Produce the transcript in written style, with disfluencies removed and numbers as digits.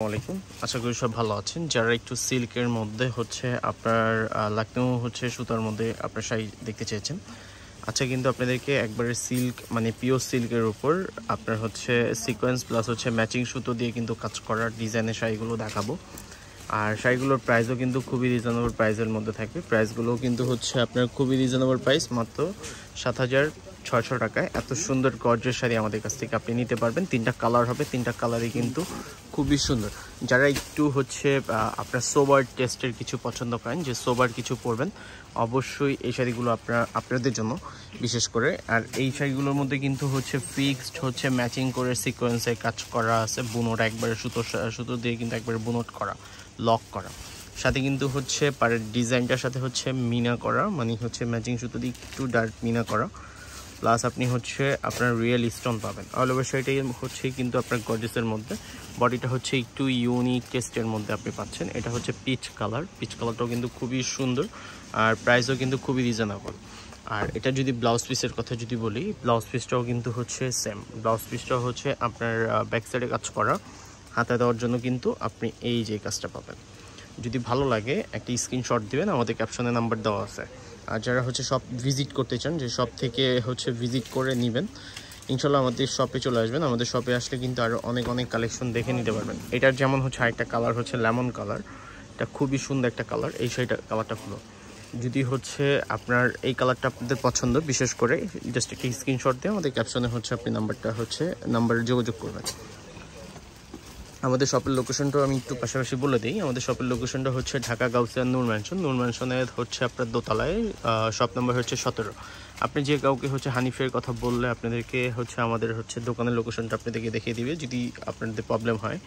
আসসালামাইকুম, আশা করি সব ভালো আছেন। যারা একটু সিল্কের মধ্যে হচ্ছে আপনার লখনউ হচ্ছে সুতার মধ্যে আপনার শাড়ি দেখতে চেয়েছেন, আচ্ছা কিন্তু আপনাদেরকে একবারে সিল্ক মানে পিওর সিল্কের উপর আপনার হচ্ছে সিকোয়েন্স প্লাস হচ্ছে ম্যাচিং সুতো দিয়ে কিন্তু কাজ করার ডিজাইনের শাড়িগুলো দেখাবো। আর শাড়িগুলোর প্রাইসও কিন্তু খুবই রিজনেবল প্রাইসের মধ্যে থাকবে। প্রাইসগুলো কিন্তু হচ্ছে আপনার খুবই রিজনেবল প্রাইস, মাত্র ৭,৬০০ টাকায় এত সুন্দর গর্জের শাড়ি আমাদের কাছ থেকে আপনি নিতে পারবেন। 3টা কালার হবে, 3টা কালারই কিন্তু খুবই সুন্দর। যারা একটু হচ্ছে আপনার সোবার টেস্টের কিছু পছন্দ করেন, যে সোবার কিছু পরবেন, অবশ্যই এই শাড়িগুলো আপনাদের জন্য বিশেষ করে। আর এই শাড়িগুলোর মধ্যে কিন্তু হচ্ছে ফিক্সড হচ্ছে ম্যাচিং করে সিকোয়েন্সের কাজ করা আছে, বুনোট একবারে সুতো দিয়ে কিন্তু একবারে বুনোট করা, লক করা, সাথে কিন্তু হচ্ছে পাড়ের ডিজাইনটার সাথে হচ্ছে মিনা করা, মানে হচ্ছে ম্যাচিং সুতো দিয়ে একটু ডার্ক মিনা করা, প্লাস আপনি হচ্ছে আপনার রিয়েল স্টোন পাবেন। অল ওভার শাড়িটাই হচ্ছে কিন্তু আপনার গর্জেসের মধ্যে, বডিটা হচ্ছে একটু ইউনিক টেস্টের মধ্যে আপনি পাচ্ছেন। এটা হচ্ছে পিচ কালারটাও কিন্তু খুবই সুন্দর, আর প্রাইসও কিন্তু খুবই রিজনেবল। আর এটা যদি ব্লাউজ পিসের কথা যদি বলি, ব্লাউজ পিসটাও কিন্তু হচ্ছে সেম। ব্লাউজ পিসটাও হচ্ছে আপনার ব্যাক সাইডে কাজ করা, হাতে দেওয়ার জন্য কিন্তু আপনি এই যে কাজটা পাবেন। যদি ভালো লাগে একটা স্ক্রিনশট দিবেন, আমাদের ক্যাপশনে নাম্বার দেওয়া আছে। আর যারা হচ্ছে শপ ভিজিট করতে চান, যে শপ থেকে হচ্ছে ভিজিট করে নেবেন, ইনশাল্লাহ আমাদের শপে চলে আসবেন। আমাদের শপে আসলে কিন্তু আরও অনেক কালেকশন দেখে নিতে পারবেন। এটার যেমন হচ্ছে আরেকটা কালার হচ্ছে লেমন কালার, এটা খুবই সুন্দর একটা কালার। এই শাড়িটা কালারটা খুলো, যদি হচ্ছে আপনার এই কালারটা আপনাদের পছন্দ, বিশেষ করে জাস্ট একটা স্ক্রিনশট দিয়ে আমাদের ক্যাপশনে হচ্ছে আপনি নাম্বারে যোগাযোগ করবেন। আমাদের শপের লোকেশনটাও আমি একটু পাশাপাশি বলে দিই। আমাদের শপের লোকেশনটা হচ্ছে ঢাকা গাউসিয়া নূর ম্যানশনের হচ্ছে আপনার দোতলায়, শপ নাম্বার হচ্ছে 17। আপনি যে কাউকে হচ্ছে হানিফের কথা বললে আপনাদেরকে হচ্ছে আমাদের হচ্ছে দোকানের লোকেশনটা আপনাদেরকে দেখিয়ে দিবে, যদি আপনাদের প্রবলেম হয়।